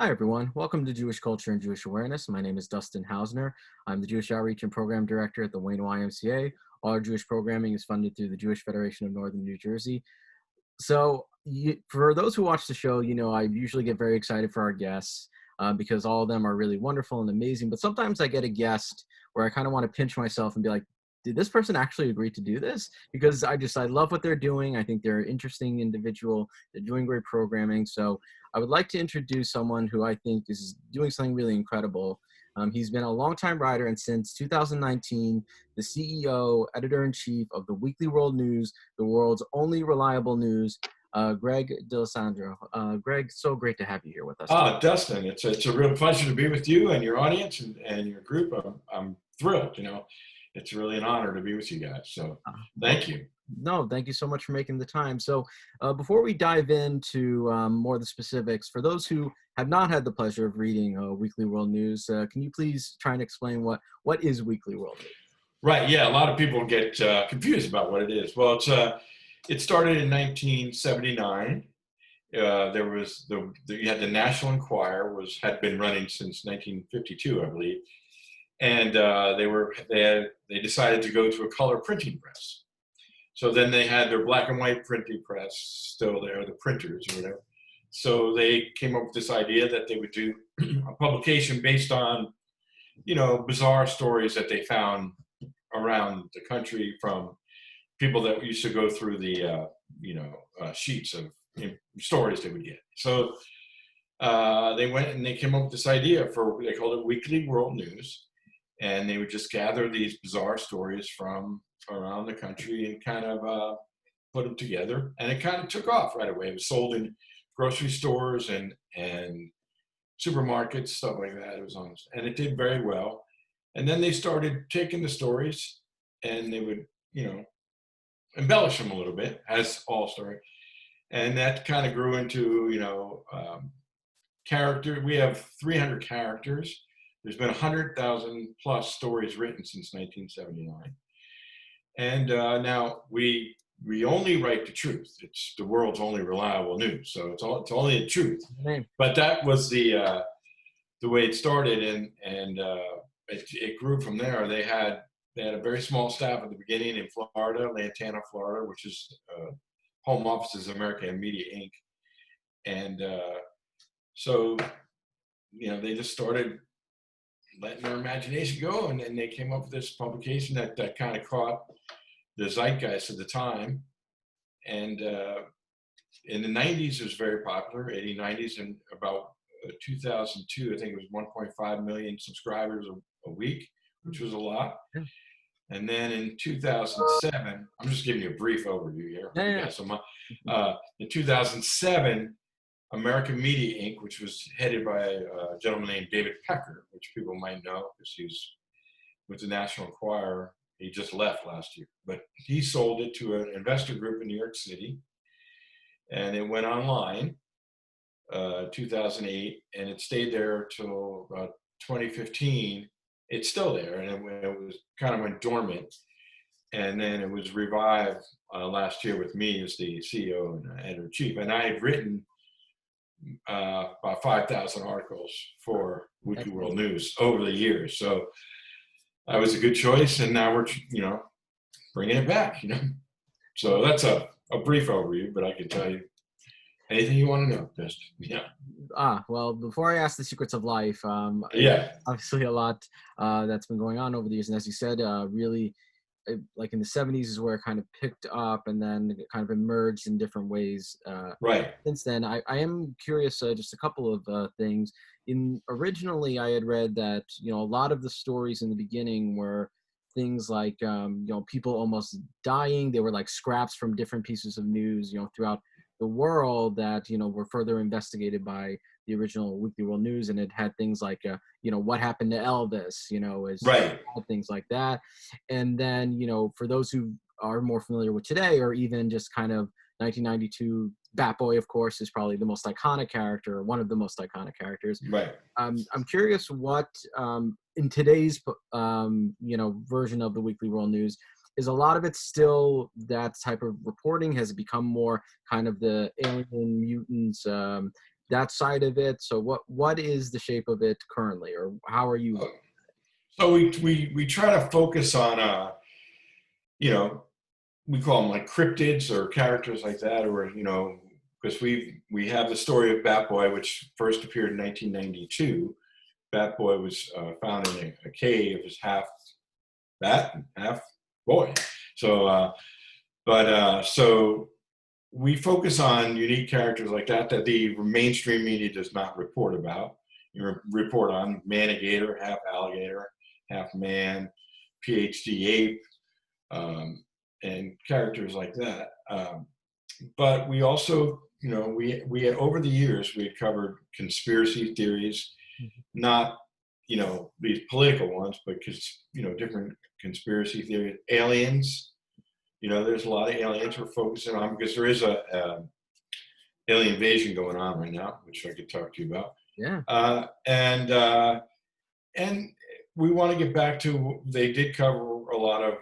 Hi, everyone. Welcome to Jewish Culture and Jewish Awareness. My name is Dustin Hausner. I'm the Jewish Outreach and Program Director at the Wayne YMCA. All our Jewish programming is funded through the Jewish Federation of Northern New Jersey. For those who watch the show, I usually get very excited for our guests because all of them are really wonderful and amazing. But sometimes I get a guest where I kind of want to pinch myself and be like, did this person actually agree to do this? Because I love what they're doing. I think they're an interesting individual. They're doing great programming. So I would like to introduce someone who I think is doing something really incredible. He's been a longtime writer, and since 2019, the CEO, editor-in-chief of the Weekly World News, the world's only reliable news, Greg DeLisandro. Greg, so great to have you here with us today. Dustin, it's a real pleasure to be with you and your audience and your group. I'm thrilled. It's really an honor to be with you guys. So thank you. No, thank you so much for making the time. So before we dive into more of the specifics, for those who have not had the pleasure of reading Weekly World News, can you please try and explain what is Weekly World News? Right. Yeah. A lot of people get confused about what it is. Well, it started in 1979. There was you had the National Enquirer had been running since 1952, I believe, and they decided to go to a color printing press. So then they had their black and white printing press still there, the printers or whatever. So they came up with this idea that they would do a publication based on, bizarre stories that they found around the country from people that used to go through the, sheets of stories they would get. So they went and they came up with this idea they called it Weekly World News. And they would just gather these bizarre stories from around the country and kind of put them together. And it kind of took off right away. It was sold in grocery stores and supermarkets, stuff like that. It was honest. And it did very well. And then they started taking the stories and they would, embellish them a little bit, as all story. And that kind of grew into, character. We have 300 characters. There's been 100,000 plus stories written since 1979. And now we only write the truth. It's the world's only reliable news. So it's only the truth. But that was the way it started, and it grew from there. They had a very small staff at the beginning in Florida, Lantana, Florida, which is home offices of American Media Inc. And so they just started letting their imagination go, and they came up with this publication that kind of caught the zeitgeist at the time. And in the 90s, it was very popular, 80s, 90s, and about 2002, I think it was 1.5 million subscribers a week, which was a lot. And then in 2007, I'm just giving you a brief overview here. Yeah. In 2007, American Media Inc., which was headed by a gentleman named David Pecker, which people might know because he's with the National Enquirer. He just left last year, but he sold it to an investor group in New York City, and it went online 2008, and it stayed there till about 2015. It's still there, and it was kind of went dormant, and then it was revived last year with me as the CEO and editor-in-chief, and I had written about 5,000 articles for Weekly World News over the years. So that was a good choice, and now we're, bringing it back, So that's a brief overview, but I can tell you anything you want to know, just, Well, before I ask the secrets of life, obviously a lot that's been going on over the years. And as you said, really, like in the 70s is where it kind of picked up and then it kind of emerged in different ways. Right. Since then, I am curious, just a couple of things. Originally, I had read that, a lot of the stories in the beginning were things like, people almost dying. They were like scraps from different pieces of news, throughout the world that, were further investigated by the original Weekly World News. And it had things like, what happened to Elvis, right. Things like that. And then, for those who are more familiar with today, or even just kind of 1992, Bat Boy, of course, is probably the most iconic character, or one of the most iconic characters. Right. I'm curious what, in today's, version of the Weekly World News, is a lot of it still that type of reporting? Has it become more kind of the alien mutants, that side of it. So what is the shape of it currently, or how are you? So we try to focus on you know, we call them like cryptids or characters like that, or because we have the story of Bat Boy, which first appeared in 1992. Bat Boy was found in a cave as half bat and half boy. So, so we focus on unique characters like that the mainstream media does not report about. You report on manigator, half alligator, half man, PhD ape, and characters like that. But we also, we over the years we had covered conspiracy theories, not these political ones, but different conspiracy theories, aliens. There's a lot of aliens we're focusing on because there is a alien invasion going on right now, which I could talk to you about. Yeah. And we want to get back to, they did cover a lot of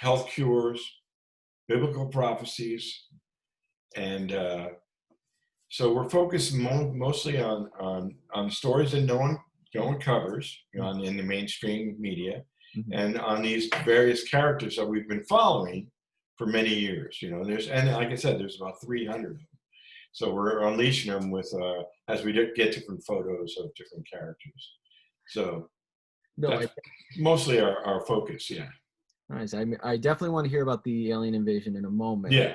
health cures, biblical prophecies, and so we're focused mostly on stories that no one covers in the mainstream media, and on these various characters that we've been following for many years. And like I said, there's about 300 of them. So we're unleashing them with as we get different photos of different characters. So that's mostly our focus. Yeah. Nice. I definitely want to hear about the alien invasion in a moment. Yeah.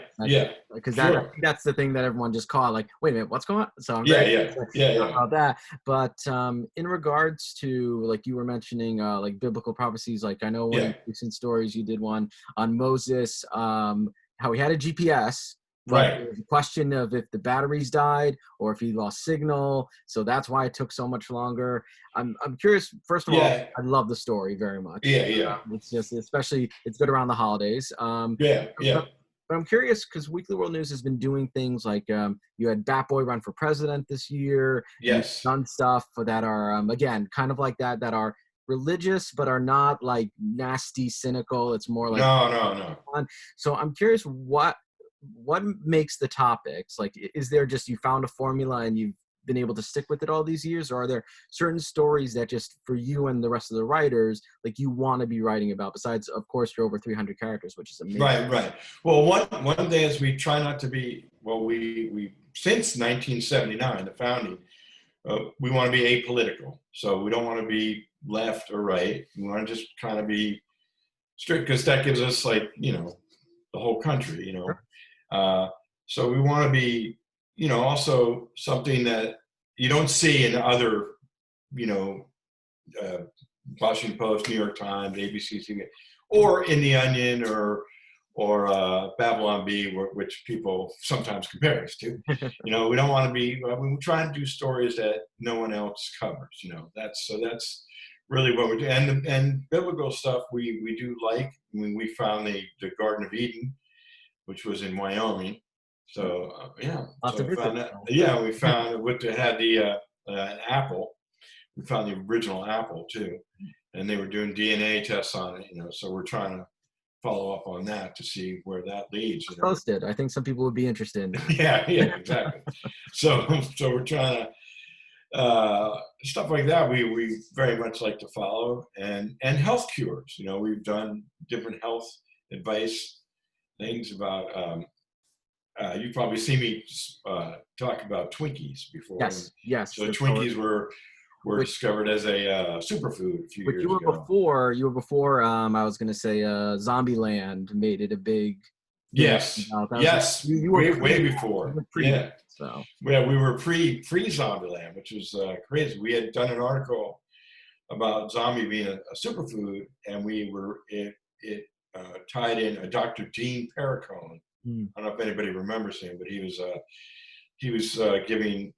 Because Sure. that's the thing that everyone just caught. Like, wait a minute, what's going on? So I'm Yeah. about that. But in regards to, like you were mentioning, like biblical prophecies. Like I know one of the recent stories you did one on Moses, how he had a GPS. But there was a question of if the batteries died or if he lost signal. So that's why it took so much longer. I'm curious, first of all, I love the story very much. It's just, especially, it's good around the holidays. But I'm curious because Weekly World News has been doing things like you had Bat Boy run for president this year. Yes. You've done stuff that are, again, kind of like that are religious but are not like nasty, cynical. It's more like no. So I'm curious what makes the topics, like, is there just you found a formula and you've been able to stick with it all these years, or are there certain stories that just for you and the rest of the writers, like, you want to be writing about, besides of course your over 300 characters, which is amazing? Right. Well, one day is we try not to be, we since 1979, the founding, we want to be apolitical. So we don't want to be left or right. We want to just kind of be strict because that gives us, like, the whole country, so we want to be, also something that you don't see in other, Washington Post, New York Times, ABC, or in The Onion or Babylon Bee, which people sometimes compare us to. We don't want to be. We try to do stories that no one else covers. That's really what we do. And biblical stuff we do like. I mean, we found the Garden of Eden, which was in Wyoming. So Lots of we found that. Yeah, we found had the an apple. We found the original apple too, and they were doing DNA tests on it. So we're trying to follow up on that to see where that leads. Posted. I think some people would be interested in that. Yeah, exactly. So we're trying to stuff like that. We very much like to follow, and health cures. We've done different health advice things about. You've probably seen me talk about Twinkies before. Yes. So Twinkies were discovered as a superfood a few years ago. You were before. I was going to say, Zombieland made it a big. Yes. You were way before. So we were pre Zombieland, which was crazy. We had done an article about zombie being a superfood, and it tied in a Dr. Dean Perricone. I don't know if anybody remembers him, but he was giving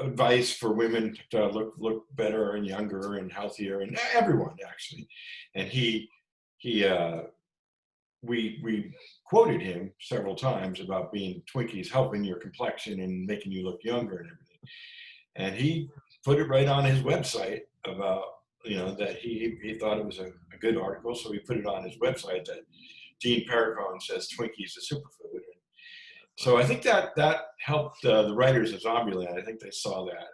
advice for women to look better and younger and healthier, and everyone actually. And we quoted him several times about being Twinkies helping your complexion and making you look younger and everything. And he put it right on his website about that he thought it was a good article, so he put it on his website that Dean Perricone says Twinkies a superfood. So I think that helped the writers of Zombieland. I think they saw that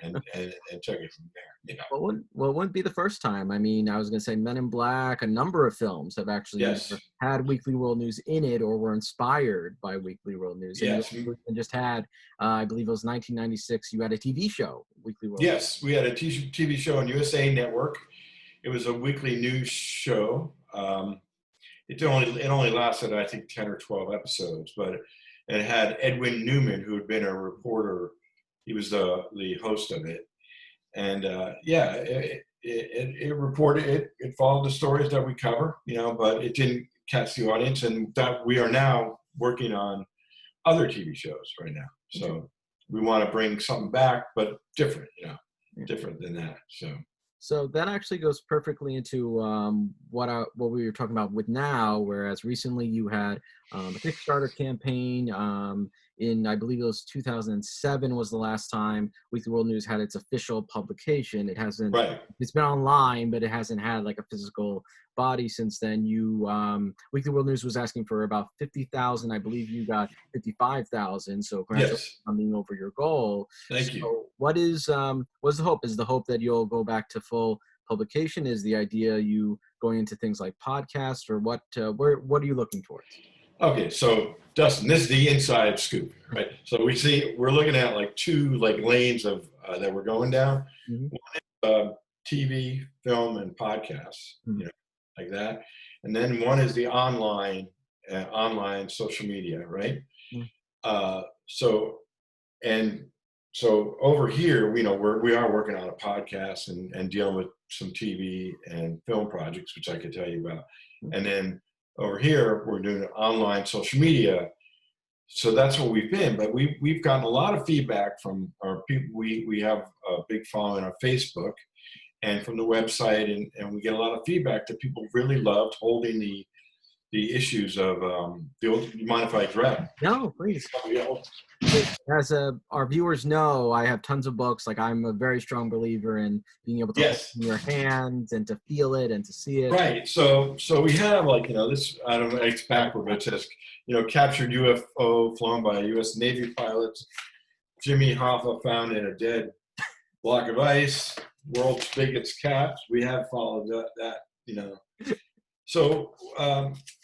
and took it from there. You know. Well, it wouldn't be the first time. I mean, I was going to say Men in Black, a number of films have actually either Yes. had Weekly World News in it or were inspired by Weekly World News. And you Yes. just had, I believe it was 1996, you had a TV show, Weekly World News. Yes. We had a TV show on USA Network. It was a weekly news show. It only lasted, I think, 10 or 12 episodes, but it had Edwin Newman, who had been a reporter. He was the host of it. And yeah, it reported, it followed the stories that we cover, you know, but it didn't catch the audience. And that we are now working on other TV shows right now. So we want to bring something back, but different, you know, different than that. So that actually goes perfectly into what we were talking about with now, whereas recently you had a Kickstarter campaign in, I believe it was 2007 was the last time Weekly World News had its official publication. It hasn't, Right. It's been online, but it hasn't had like a physical body since then. Weekly World News was asking for about 50,000. I believe you got 55,000. So congratulations on being over your goal. Thank you. So what's the hope? Is the hope that you'll go back to full publication? Is the idea you going into things like podcasts, or what are you looking towards? Okay, so Dustin, this is the inside scoop, right? So we're looking at like two lanes of that we're going down. Mm-hmm. One is TV, film, and podcasts, you know, like that, and then one is the online social media, right? Mm-hmm. So over here, you know, we are working on a podcast and dealing with some TV and film projects, which I could tell you about, and then over here, we're doing online social media. So that's what we've been. But we've gotten a lot of feedback from our people. We have a big following on Facebook and from the website, and we get a lot of feedback that people really loved holding the issues of you mind if I grab? No, please. As our viewers know, I have tons of books. Like, I'm a very strong believer in being able to hold it in your hands and to feel it and to see it. Right. So we have, like, you know, this, I don't know, it's backward, but it says, you know, captured UFO flown by U.S. Navy pilots. Jimmy Hoffa found in a dead block of ice. World's biggest cats. We have followed that, you know. So,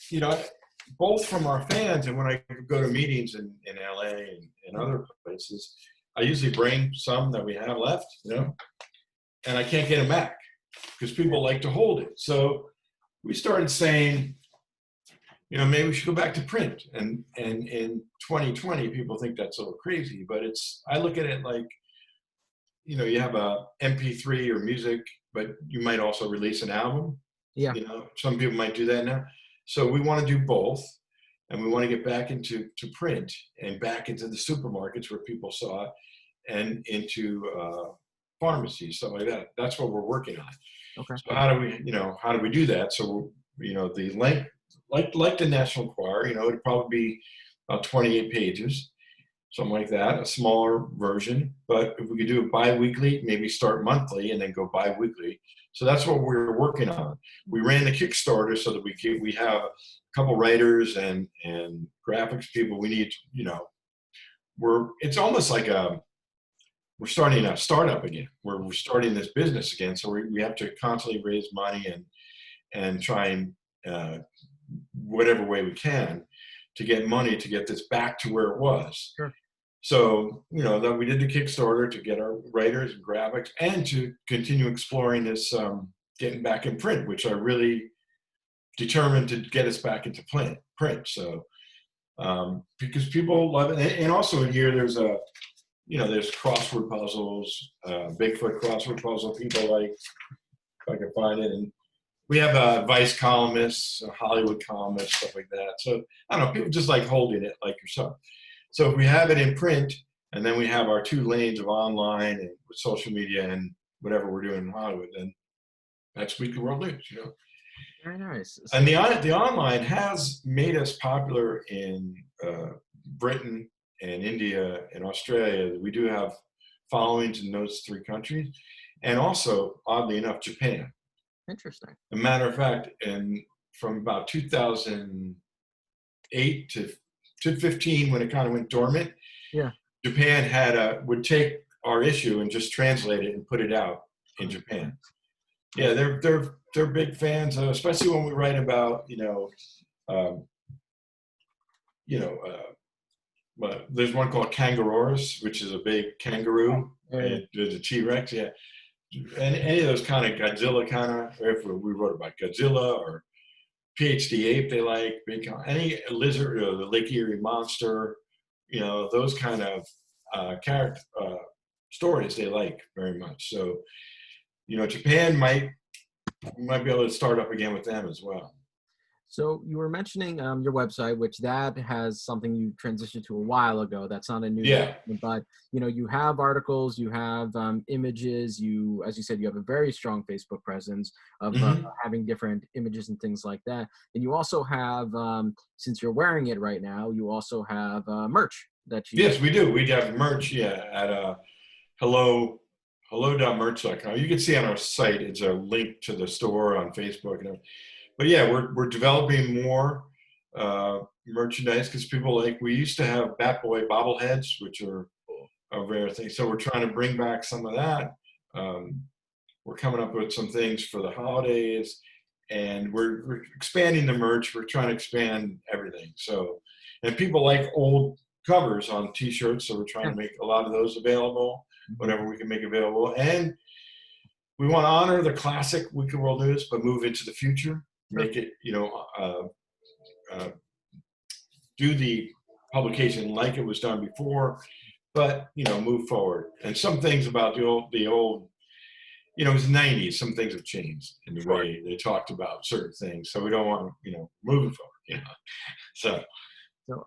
you know, both from our fans and when I go to meetings in LA and other places, I usually bring some that we have left, you know, and I can't get them back because people like to hold it. So we started saying, you know, maybe we should go back to print. And in 2020, people think that's a little crazy, but I look at it like, you know, you have a MP3 or music, but you might also release an album. Yeah. You know, some people might do that now. So we want to do both, and we want to get back into print and back into the supermarkets where people saw it, and into pharmacies, stuff like that. That's what we're working on. Okay. So how do we do that? So, you know, the length, like the National Enquirer, you know, it'd probably be about 28 pages, something like that, a smaller version. But if we could do it bi-weekly, maybe start monthly and then go bi-weekly. So that's what we're working on. We ran the Kickstarter so that we have a couple writers and graphics people. We need, you know, it's almost like we're starting a startup again. We're starting this business again. So we have to constantly raise money and try and whatever way we can to get money to get this back to where it was. Sure. So, you know, that we did the Kickstarter to get our writers and graphics and to continue exploring this, getting back in print, which are really determined to get us back into print. So, because people love it. And also in here, there's there's crossword puzzles, Bigfoot crossword puzzle people like, if I can find it. And we have Vice columnists, Hollywood columnists, stuff like that. So, I don't know, people just like holding it like yourself. So if we have it in print, and then we have our two lanes of online and with social media and whatever we're doing in Hollywood, then that's Weekly World News, you know. Very nice. And the online has made us popular in Britain and India and Australia. We do have followings in those three countries, and also, oddly enough, Japan. Interesting. As a matter of fact, from about 2008 to to 15 when it kind of went dormant. Yeah. Japan would take our issue and just translate it and put it out in Japan. Yeah, they're big fans, especially when we write about um, but there's one called Kangaroos, which is a big kangaroo. Yeah. There's a T-Rex, yeah. And any of those kind of Godzilla kind of, if we wrote about Godzilla or PhD ape, they like big, any lizard, the Lake Erie monster, those kind of character stories they like very much. So, Japan might be able to start up again with them as well. So you were mentioning your website, which that has something you transitioned to a while ago. That's not a new development, but you have articles, you have images. You, as you said, you have a very strong Facebook presence of having different images and things like that. And you also have, since you're wearing it right now, you also have merch that you. Yes, we do. We have merch, at hello.merch.com. You can see on our site, it's a link to the store on Facebook and everything. But yeah, we're developing more merchandise because we used to have Bat Boy bobbleheads, which are a rare thing. So we're trying to bring back some of that. We're coming up with some things for the holidays, and we're expanding the merch. We're trying to expand everything. So, and people like old covers on T-shirts, so we're trying to make a lot of those available, whatever we can make available. And we want to honor the classic Weekly World News, but move into the future. Make it, do the publication like it was done before, but move forward. And some things about the old, it was the 90s. Some things have changed in the way they talked about certain things. So we don't want moving forward. So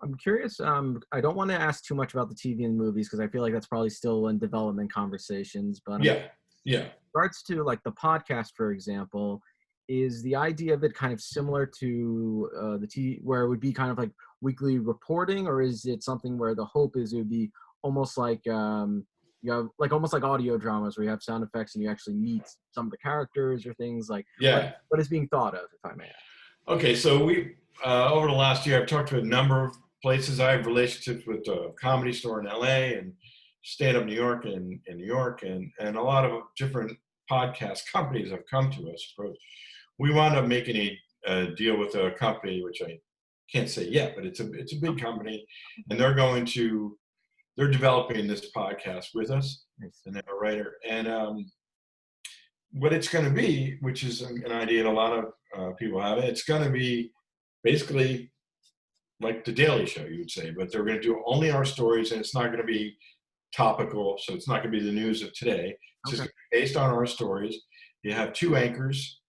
I'm curious. I don't want to ask too much about the TV and movies because I feel like that's probably still in development conversations. But yeah. In regards to like the podcast, for example. Is the idea of it kind of similar to the TV, where it would be kind of like weekly reporting, or is it something where the hope is it would be almost like almost like audio dramas where you have sound effects and you actually meet some of the characters or things like what is being thought of, if I may ask? Okay, so we over the last year I've talked to a number of places. I have relationships with a Comedy Store in LA and Stand Up New York and in New York, and a lot of different podcast companies have come to us. We wound up making a deal with a company, which I can't say yet, but it's a big company, and they're developing this podcast with us, and they're a writer. And what it's going to be, which is an idea that a lot of people have, it's going to be basically like the Daily Show, you would say, but they're going to do only our stories, and it's not going to be topical, so it's not going to be the news of today. It's just based on our stories. You have two anchors.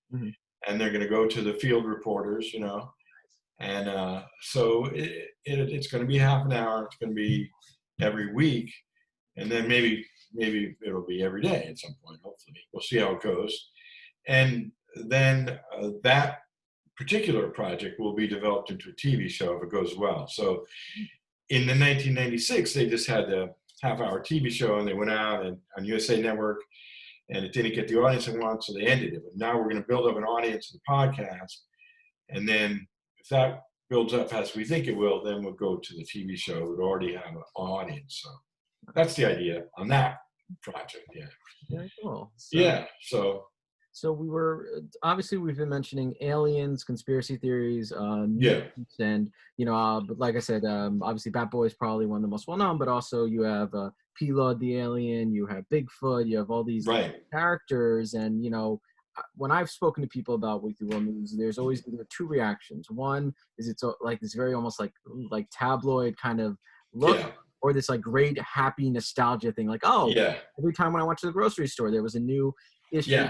And they're going to go to the field reporters, and so it's going to be half an hour. It's going to be every week, and then maybe it'll be every day at some point. Hopefully, we'll see how it goes. And then that particular project will be developed into a TV show if it goes well. So, in the 1996, they just had the half-hour TV show, and they went out and on USA Network. And it didn't get the audience it wanted, so they ended it. But now we're going to build up an audience in the podcast. And then if that builds up as we think it will, then we'll go to the TV show. It would already have an audience. So that's the idea on that project, Very cool. So we were, obviously we've been mentioning aliens, conspiracy theories, and, but like I said, obviously Bat Boy is probably one of the most well-known, but also you have P-Lud the alien, you have Bigfoot, you have all these characters, and, when I've spoken to people about Weekly World News, there's always two reactions. One is it's like this very almost like tabloid kind of look, or this like great happy nostalgia thing, like, every time when I went to the grocery store, there was a new issue.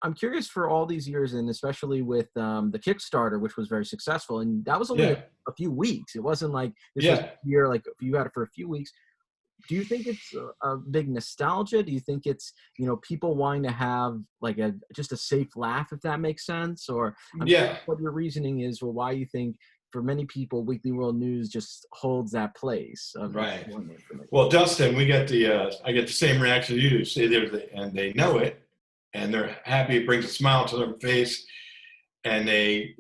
I'm curious for all these years, and especially with the Kickstarter, which was very successful, and that was only a few weeks. It wasn't like this was a year, like you had it for a few weeks. Do you think it's a big nostalgia? Do you think it's, people wanting to have like just a safe laugh, if that makes sense? Or I'm curious what your reasoning is, or why you think for many people, Weekly World News just holds that place. Well, Dustin, I get the same reaction you do. See, and they know it, and they're happy. It brings a smile to their face, and they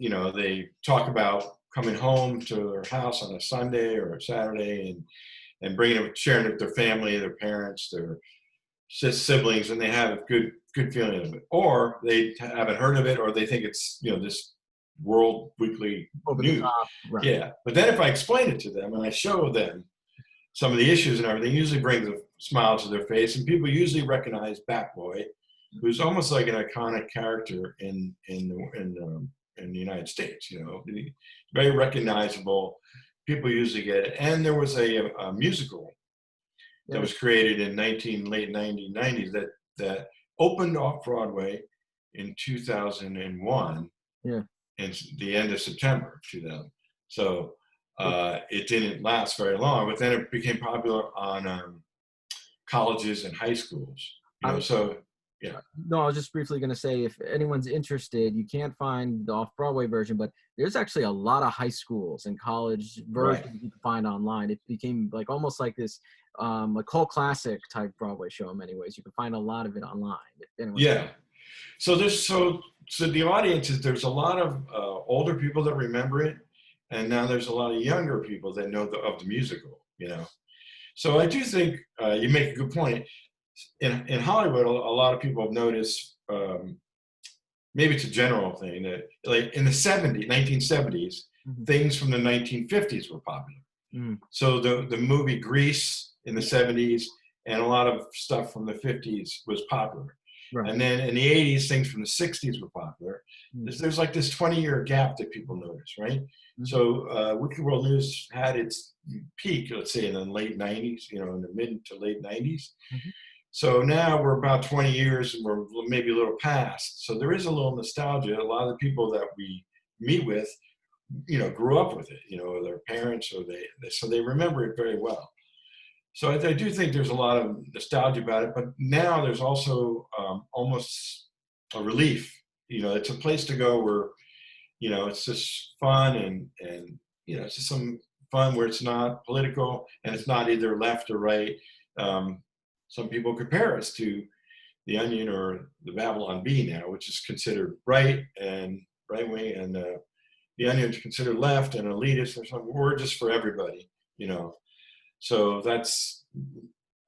talk about coming home to their house on a Sunday or a Saturday and bringing them, sharing it with their family, their parents, their siblings, and they have a good feeling of it. Or they haven't heard of it, or they think it's, this world weekly Over the news. top, right? Yeah. But then if I explain it to them and I show them some of the issues and everything, usually brings a smile to their face, and people usually recognize Bat Boy, who's almost like an iconic character in the United States. Very recognizable. People usually get it. And there was a musical that was created in late 1990s that opened off Broadway in 2001. Yeah. And the end of September 2000. So it didn't last very long, but then it became popular on colleges and high schools. So yeah. No, I was just briefly going to say, if anyone's interested, you can't find the off-Broadway version, but there's actually a lot of high schools and college versions you can find online. It became like almost like this a cult classic type Broadway show in many ways. You can find a lot of it online. Yeah. So the audience is, there's a lot of older people that remember it, and now there's a lot of younger people that know of the musical. So I do think you make a good point. In Hollywood, a lot of people have noticed, maybe it's a general thing, that like in the 1970s, things from the 1950s were popular. So the movie Grease in the 70s and a lot of stuff from the 50s was popular. Right. And then in the 80s, things from the 60s were popular. There's like this 20-year gap that people notice, right? So Weekly World News had its peak, let's say, in the late 90s, in the mid to late 90s. So now we're about 20 years, and we're maybe a little past. So there is a little nostalgia. A lot of the people that we meet with, grew up with it, or their parents, or so they remember it very well. So I do think there's a lot of nostalgia about it, but now there's also almost a relief. It's a place to go where, it's just fun and it's just some fun where it's not political and it's not either left or right. Some people compare us to The Onion or the Babylon Bee now, which is considered right wing, and The Onion is considered left and elitist or something. We're just for everybody, So that's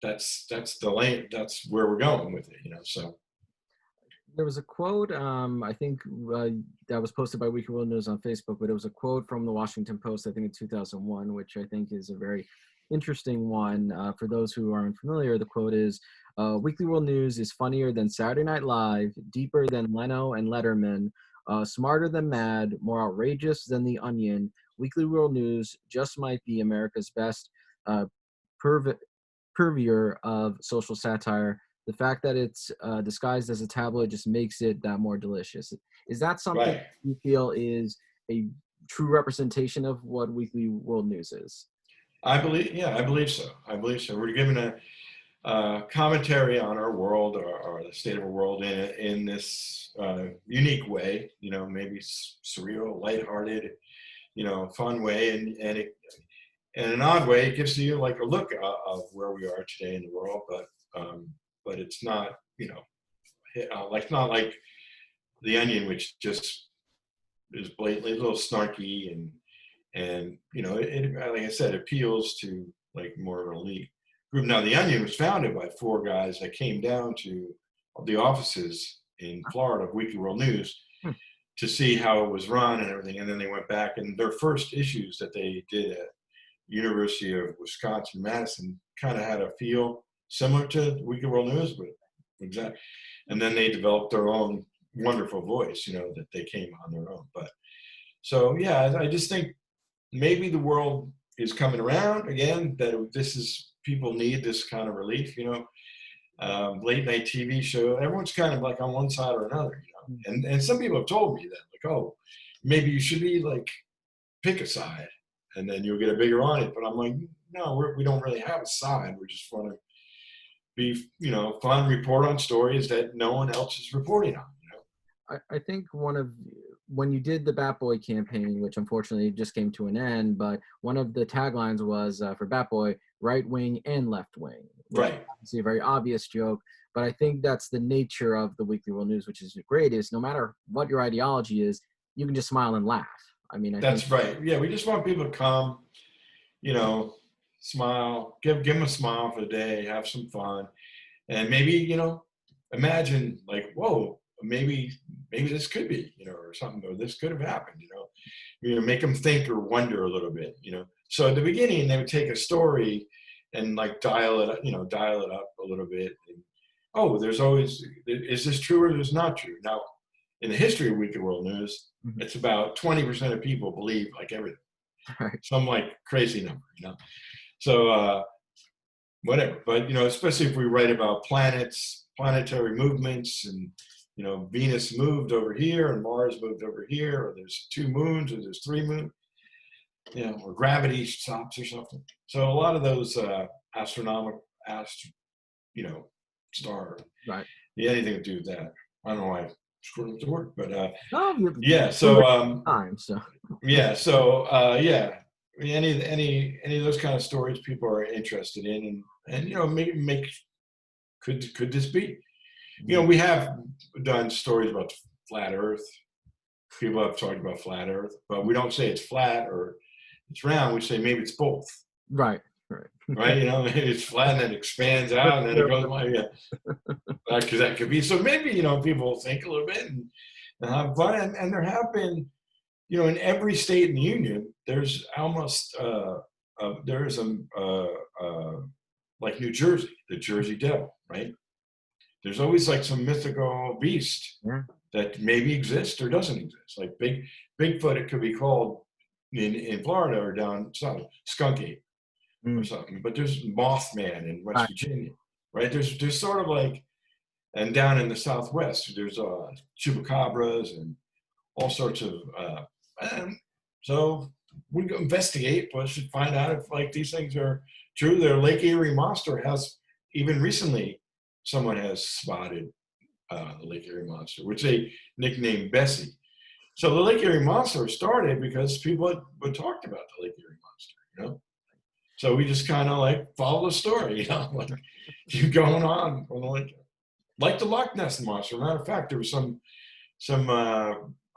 the lane. That's where we're going with it, So there was a quote, I think that was posted by Weekly World News on Facebook, but it was a quote from the Washington Post, I think in 2001, which I think is a very interesting one. For those who are unfamiliar, the quote is, Weekly World News is funnier than Saturday Night Live, deeper than Leno and Letterman, smarter than Mad, more outrageous than The Onion. Weekly World News just might be America's best purveyor of social satire. The fact that it's disguised as a tabloid just makes it that more delicious. Is that something you feel is a true representation of what Weekly World News is? I believe so. We're giving a commentary on our world, or the state of our world, in this unique way. Maybe surreal, lighthearted, fun way, and in an odd way, it gives you like a look of where we are today in the world. But it's not, not like The Onion, which just is blatantly a little snarky and it, like I said, appeals to like more of an elite group. Now, The Onion was founded by 4 guys that came down to the offices in Florida of Weekly World News to see how it was run and everything, and then they went back, and their first issues that they did at University of Wisconsin-Madison kind of had a feel similar to Weekly World News, but exactly. And then they developed their own wonderful voice, that they came on their own. But so, yeah, I just think maybe the world is coming around again, that people need this kind of relief, late night TV show. Everyone's kind of like on one side or another, and some people have told me that, like, oh, maybe you should be like, pick a side and then you'll get a bigger audience. But I'm like, no, we don't really have a side. We're just want to be, fun, report on stories that no one else is reporting on. I think when you did the Bat Boy campaign, which unfortunately just came to an end, but one of the taglines was for Bat Boy, right wing and left wing. Right. It's a very obvious joke, but I think that's the nature of the Weekly World News, which is great, is no matter what your ideology is, you can just smile and laugh. I mean, I think That's right. Yeah, we just want people to come, you know, smile, give them a smile for the day, have some fun, and maybe, imagine like, whoa, maybe this could be, or something, or this could have happened, make them think or wonder a little bit, So at the beginning, they would take a story and like dial it up a little bit. And, oh, there's always, is this true or is not true? Now, in the history of Wicked World News, Mhm. it's about 20% of people believe like everything, Right. some like crazy number. So whatever, but especially if we write about planets, planetary movements, and Venus moved over here and Mars moved over here, or there's 2 moons or there's 3 moons, or gravity stops or something. So a lot of those astronomical, you know, star, Right. yeah, anything to do with that. I don't know why I screwed up the word, but No, yeah. we So were time. So yeah, so yeah, I mean, any of those kind of stories people are interested in, and make could this be? We have done stories about flat Earth. People have talked about flat Earth, but we don't say it's flat or it's round. We say maybe it's both, right. Right. right? Maybe it's flat and then it expands out and then it goes like, yeah, because that could be. So maybe people think a little bit and have fun, and there have been. In every state in the union, there's almost there is like New Jersey, the Jersey Devil, right? There's always like some mythical beast Yeah. that maybe exists or doesn't exist. Like Bigfoot, it could be called in Florida or down south, Skunk Ape or Mm. something. But there's Mothman in West Right. Virginia, right? There's sort of like, and down in the Southwest, there's chupacabras and all sorts of. So we go investigate, but should find out if like these things are true. Their Lake Erie monster has, even recently, someone has spotted the Lake Erie monster, which they nicknamed Bessie. So the Lake Erie monster started because people had talked about the Lake Erie monster. So we just kind of like follow the story, like keep going on. Like the Loch Ness monster. Matter of fact, there was some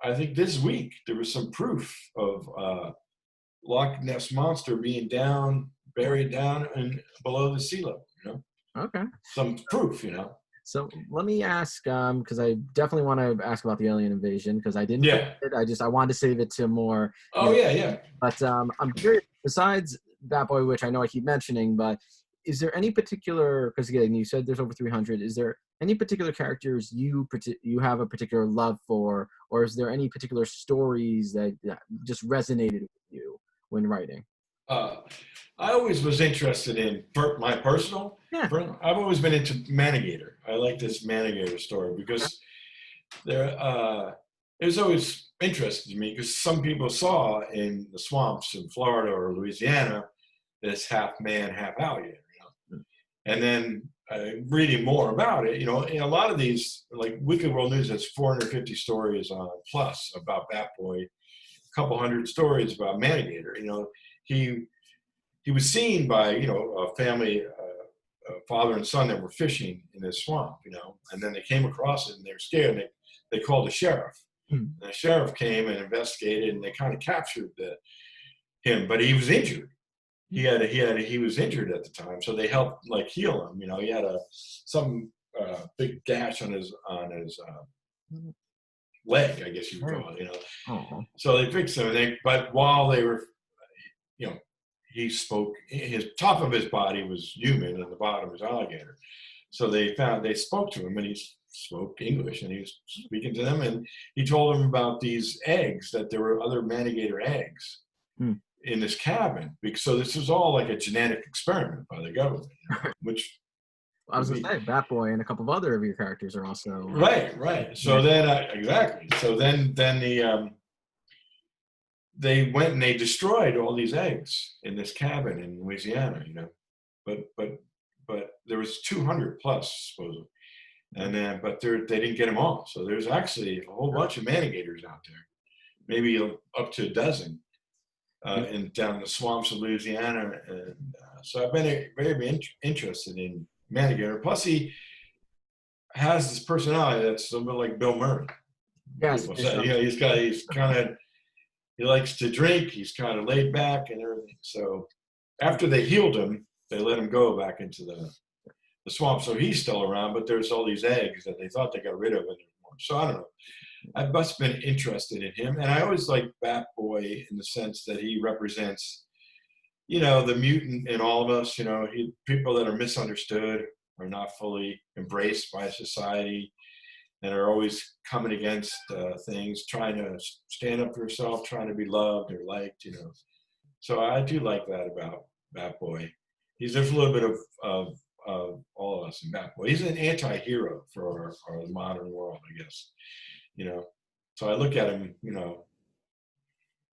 I think this week there was some proof of Loch Ness monster being buried down and below the sea level. Okay. Some proof. So let me ask, because I definitely want to ask about the alien invasion because I didn't finish Yeah. it. I wanted to save it to more, Oh yeah, yeah. But I'm curious. Besides Bat Boy, which I know I keep mentioning, but is there any particular? Because again, you said there's over 300. Is there any particular characters you have a particular love for, or is there any particular stories that just resonated with you when writing? Uh, I always was interested in my personal. Yeah. I've always been into Manigator. I like this Manigator story Okay. because it was always interesting to me because some people saw in the swamps in Florida or Louisiana this half man, half alligator. And then reading more about it, in a lot of these, like Wicked World News has 450 stories on plus about Bat Boy, a couple hundred stories about Manigator. He he was seen by a family, a father and son that were fishing in this swamp, and then they came across it and they were scared. And they called the sheriff. Hmm. And the sheriff came and investigated, and they kind of captured him, but he was injured. He was injured at the time, so they helped like heal him. He had some big gash on his leg, I guess you would call it. Oh. So they fixed him. But while they were, you know, he spoke. His top of his body was human, and the bottom was alligator. So they spoke to him, and he spoke English, and he was speaking to them, and he told them about these eggs, that there were other manigator eggs Hmm. in this cabin. So this was all like a genetic experiment by the government, which I was gonna say Bat Boy and a couple of other of your characters are also right. So then exactly. So then they went and they destroyed all these eggs in this cabin in Louisiana, but there was 200 plus supposedly, and then but they didn't get them all. So there's actually a whole bunch of manigators out there, maybe up to a dozen, in down the swamps of Louisiana. And so I've been very interested in manigator. Plus he has this personality that's a bit like Bill Murray. yes. People say, he's kind of he likes to drink. He's kind of laid back and everything. So after they healed him, they let him go back into the swamp. So he's still around, but there's all these eggs that they thought they got rid of anymore. So I don't know. I must have been interested in him. And I always liked Bat Boy in the sense that he represents, the mutant in all of us, people that are misunderstood, are not fully embraced by society, and are always coming against things, trying to stand up for yourself, trying to be loved or liked. So I do like that about Bat Boy. There's a little bit of all of us in Bat Boy. He's an anti-hero for our modern world, I guess. So I look at him,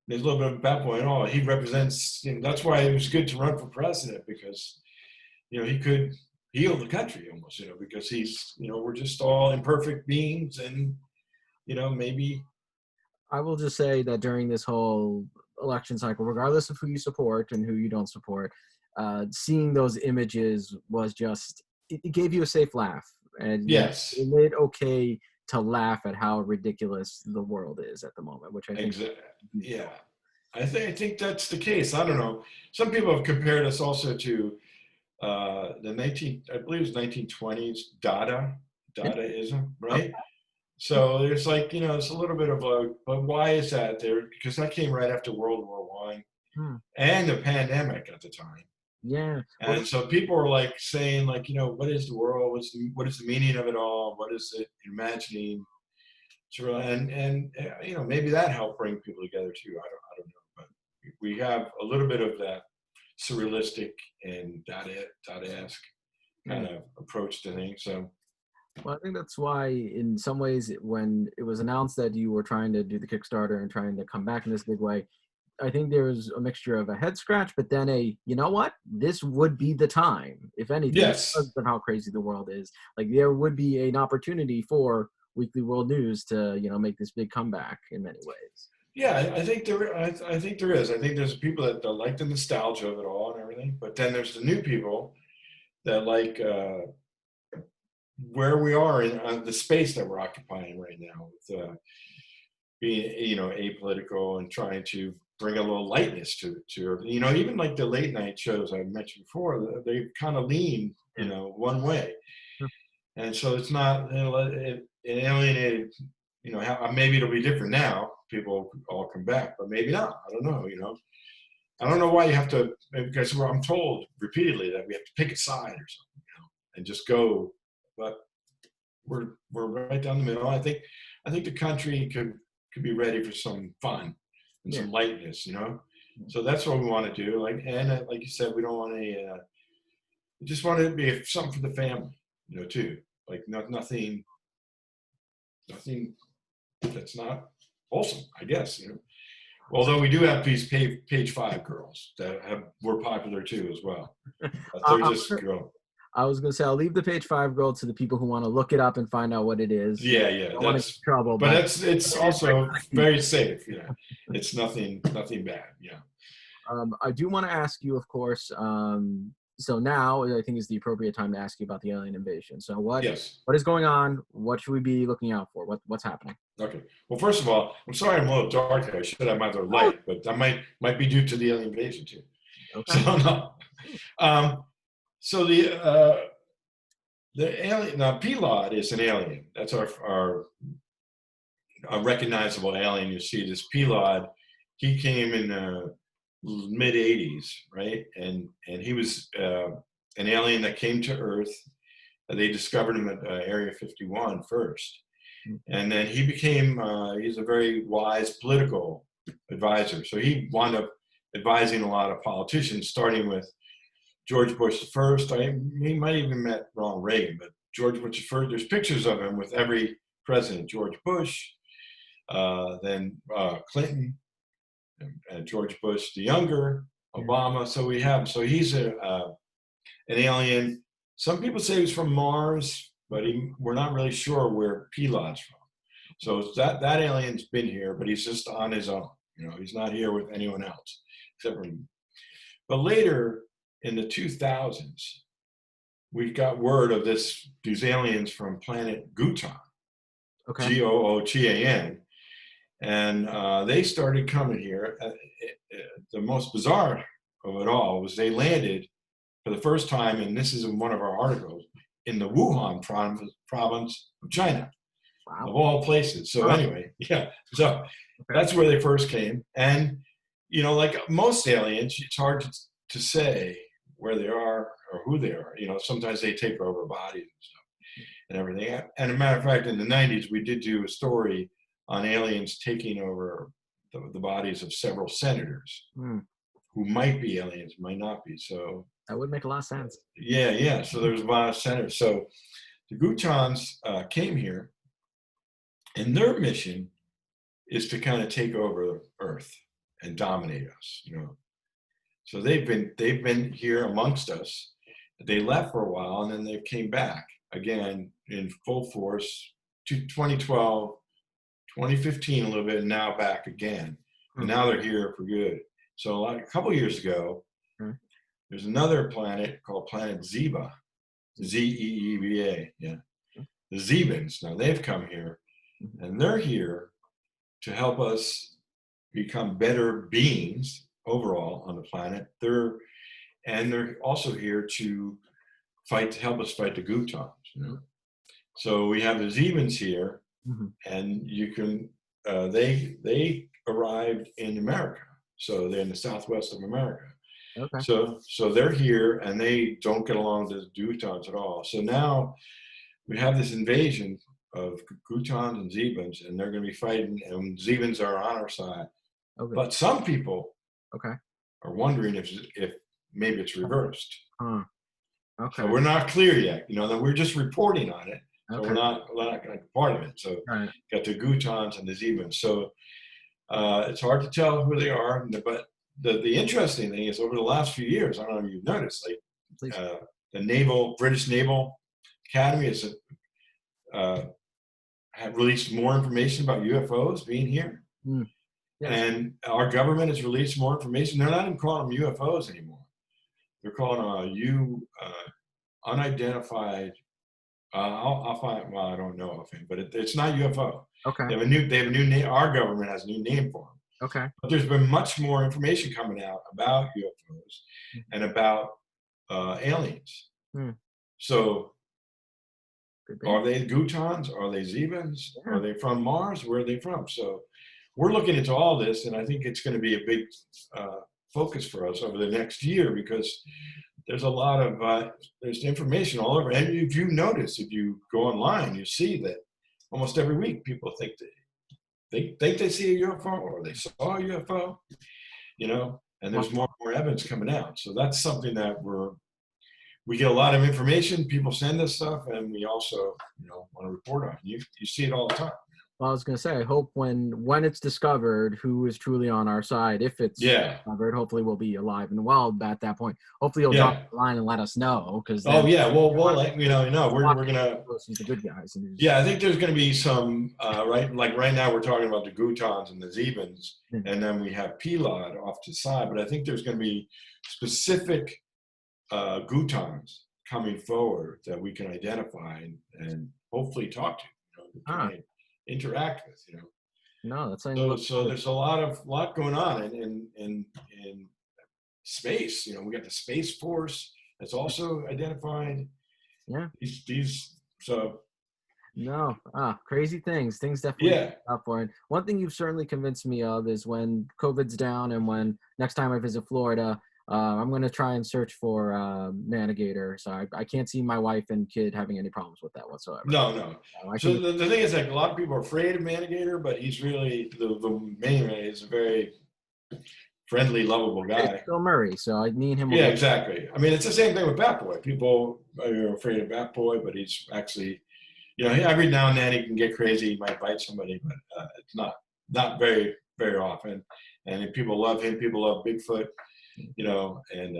there's a little bit of Bat Boy and all. He represents, that's why it was good to run for president, because, he could heal the country almost, because we're just all imperfect beings, and, maybe. I will just say that during this whole election cycle, regardless of who you support and who you don't support, seeing those images was just, it gave you a safe laugh. And Yes. it made it okay to laugh at how ridiculous the world is at the moment, which I think. Exactly. Yeah. I think that's the case. I don't know. Some people have compared us also to I believe it was 1920s Dadaism, right? So there's it's a little bit of but why is that there? Because that came right after World War I and the pandemic at the time. Yeah. And so people are saying what is the world? What is the meaning of it all? What is it imagining? And maybe that helped bring people together too. I don't know, but we have a little bit of that surrealistic and Dada-esque kind of approach to things. So, well, I think that's why, in some ways, when it was announced that you were trying to do the Kickstarter and trying to come back in this big way, I think there was a mixture of a head scratch, but then you know what? This would be the time, if anything, yes, because of how crazy the world is. There would be an opportunity for Weekly World News to, make this big comeback in many ways. Yeah, I think there is. I think there's people that like the nostalgia of it all and everything, but then there's the new people that like where we are in the space that we're occupying right now, with being apolitical and trying to bring a little lightness to even like the late night shows I mentioned before, they kind of lean one way, and so it's not it alienated. Maybe it'll be different now. People all come back, but maybe not. I don't know. I don't know why you have to, because I'm told repeatedly that we have to pick a side or something, and just go. But we're right down the middle. I think the country could be ready for some fun and some lightness. So that's what we want to do. Like you said, we don't want we just want it to be something for the family, too. Like nothing that's not wholesome, I guess. Although we do have these page 5 girls that were popular too as well. They're just girls. I was going to say, I'll leave the page 5 girl to the people who want to look it up and find out what it is. Yeah. That's trouble. But it's also very safe. It's nothing bad. Yeah. I do want to ask you, of course, so now I think is the appropriate time to ask you about the alien invasion. So what is going on? What should we be looking out for? What's happening? Okay. Well, first of all, I'm sorry I'm a little dark. I should have my other light, but that might be due to the alien invasion too. Okay. So no. So the alien, now Pilot is an alien. That's our recognizable alien. You see this Pilot. He came in mid 80s, right? And he was an alien that came to Earth. They discovered him at Area 51 first. And then he became, he's a very wise political advisor. So he wound up advising a lot of politicians, starting with George Bush the first. He might even met Ronald Reagan, but George Bush the first, there's pictures of him with every president. George Bush, then Clinton, and George Bush the younger, Obama. So he's an alien. Some people say he's from Mars, but we're not really sure where Pilot's from. So that alien's been here, but he's just on his own. He's not here with anyone else except for him. But later in the 2000s, we got word of these aliens from planet Gootan, Gootan, And they started coming here. The most bizarre of it all was they landed for the first time, and this is in one of our articles, in the Wuhan province of China, of Wow. all places. So Huh. anyway, yeah. So Okay. that's where they first came. And, you know, like most aliens, it's hard to say where they are or who they are. You know, sometimes they take over bodies and stuff and everything. And a matter of fact, in the 90s, we did do a story on aliens taking over the bodies of several senators Hmm. who might be aliens, might not be. So, That would make a lot of sense. yeah, yeah. So there was a lot of senators. So the Gutans came here, and their mission is to kind of take over Earth and dominate us. You know, so they've been here amongst us. They left for a while, and then they came back again in full force to 2012, 2015 a little bit, and now back again. And Hmm. now they're here for good. So a couple years ago, Hmm. there's another planet called Planet Zeba, Zeeva. Yeah, the Zebans. Now they've come here, Hmm. and they're here to help us become better beings overall on the planet. They're also here to help us fight the Gutans. You know, so we have the Zebans here, Hmm. and you can they arrived in America, so they're in the southwest of America. Okay. So they're here, and they don't get along with the Gutans at all. So now we have this invasion of Gutans and Zebans, and they're going to be fighting, and Zebans are on our side. Okay. But some people Okay. are wondering if maybe it's reversed. Huh. So Okay. we're not clear yet. You know, that we're just reporting on it. So we're Okay. not part of it. So Right. got the Gutans and the Zebans. So it's hard to tell who they are. But the interesting thing is over the last few years, I don't know if you've noticed, like Please. the British Naval Academy has uh, have released more information about UFOs being here. Hmm. Yes. And our government has released more information. They're not even calling them UFOs anymore. They're calling unidentified. I'll find. Well, I don't know offhand, but it's not UFO. Okay. They have a new name. Our government has a new name for them. Okay. But there's been much more information coming out about UFOs and about aliens. Hmm. So, Could be. are they Gutans? Are they Zebans? Yeah. Are they from Mars? Where are they from? So, we're looking into all this, and I think it's going to be a big focus for us over the next year because there's a lot of there's information all over. And if you notice, if you go online, you see that almost every week people think they see a UFO or they saw a UFO, you know, and Well, there's more and more evidence coming out. So that's something that we get a lot of information. People send us stuff, and we also, you know, want to report on. You see it all the time. I was gonna say, I hope when it's discovered who is truly on our side, if it's Yeah, discovered, hopefully we'll be alive and well at that point. Hopefully you'll drop yeah. the line and let us know, because Oh then yeah. Well, we want like, you know, no, to watch we're gonna. those who's the good guys and who's Yeah, I think there's going to be some right. Like right now, we're talking about the Gutans and the Zebans, hmm. and then we have Pilad off to the side. But I think there's going to be specific Gutans coming forward that we can identify and hopefully talk to, you know, to Ah, try and interact with, you know. no, that's something to So look so forward there's a lot going on in space. You know, we got the Space Force that's to. also identified Yeah. these. So No, crazy things. Things definitely yeah, up for it. One thing you've certainly convinced me of is when COVID's down and when next time I visit Florida, I'm going to try and search for Manigator. So I can't see my wife and kid having any problems with that whatsoever. no, no. I So can. the thing is, like a lot of people are afraid of Manigator, but he's really the main guy is a very friendly, lovable It's guy. Bill Murray, so me and him will Yeah, get. exactly. I mean, it's the same thing with Bat Boy. People are afraid of Bat Boy, but he's actually, you know, every now and then he can get crazy. He might bite somebody, but it's not very often. And if people love him, people love Bigfoot, you know, and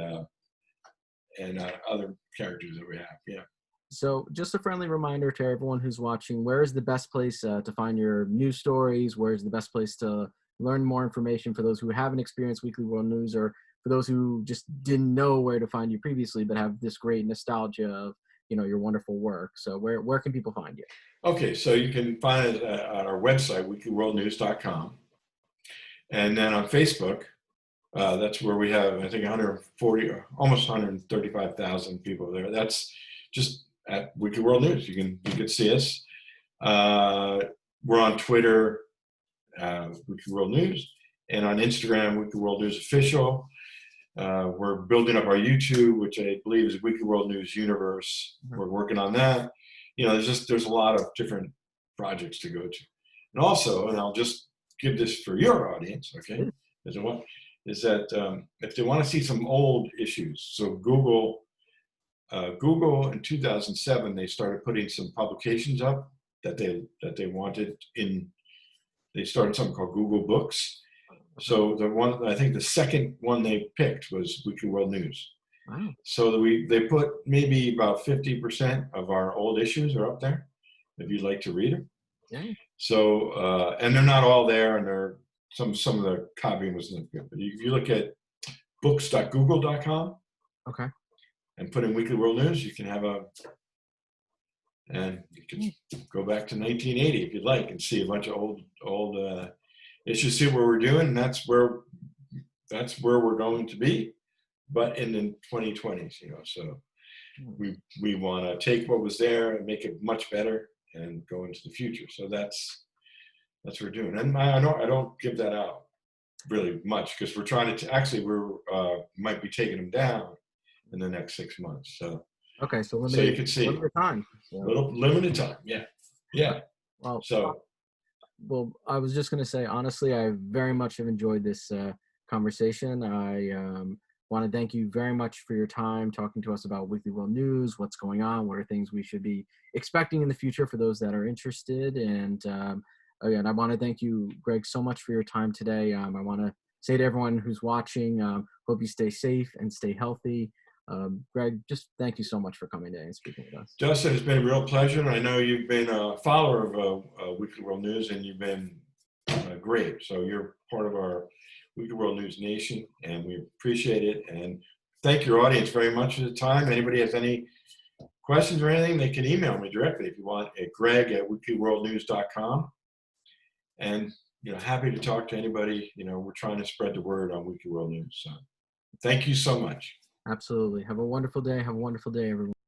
other characters that we have. Yeah. So, just a friendly reminder to everyone who's watching: where is the best place to find your news stories? Where is the best place to learn more information for those who haven't experienced Weekly World News, or for those who just didn't know where to find you previously, but have this great nostalgia of your wonderful work. So where can people find you? Okay, so you can find it at our website, weeklyworldnews.com. And then on Facebook, that's where we have, I think, 140, almost 135,000 people there. That's just at Weekly World News. You can see us. We're on Twitter, Weekly World News, and on Instagram, Weekly World News Official. We're building up our YouTube, which I believe is Weekly World News Universe. We're working on that. There's a lot of different projects to go to. And also, and I'll just give this for your audience, okay? Is that if they want to see some old issues, so Google in 2007, they started putting some publications up that they wanted in. They started something called Google Books. So I think the second one they picked was Weekly World News. Wow. So they put maybe about 50% of our old issues are up there, if you'd like to read them. Yeah. So and they're not all there, and they're some of the copying wasn't good. But if you look at books.google.com, okay, and put in Weekly World News, you can you can go back to 1980 if you'd like and see a bunch of old issues, see what we're doing. And that's where we're going to be, but in the 2020s, so we want to take what was there and make it much better and go into the future. So that's what we're doing. And I don't give that out really much, because we're trying to actually might be taking them down in the next 6 months. So okay, so you can see limited time. So. Limited time. Yeah. Well, so I was just going to say, honestly, I very much have enjoyed this conversation. I want to thank you very much for your time talking to us about Weekly World News, what's going on, what are things we should be expecting in the future for those that are interested. And again, I want to thank you, Greg, so much for your time today. I want to say to everyone who's watching, hope you stay safe and stay healthy. Greg, just thank you so much for coming today and speaking with us. Dustin, it's been a real pleasure. And I know you've been a follower of Weekly World News, and you've been great. So you're part of our Weekly World News Nation, and we appreciate it. And thank your audience very much for the time. Anybody has any questions or anything, they can email me directly if you want, at greg@weeklyworldnews.com. And happy to talk to anybody. We're trying to spread the word on Weekly World News. So thank you so much. Absolutely. Have a wonderful day. Have a wonderful day, everyone.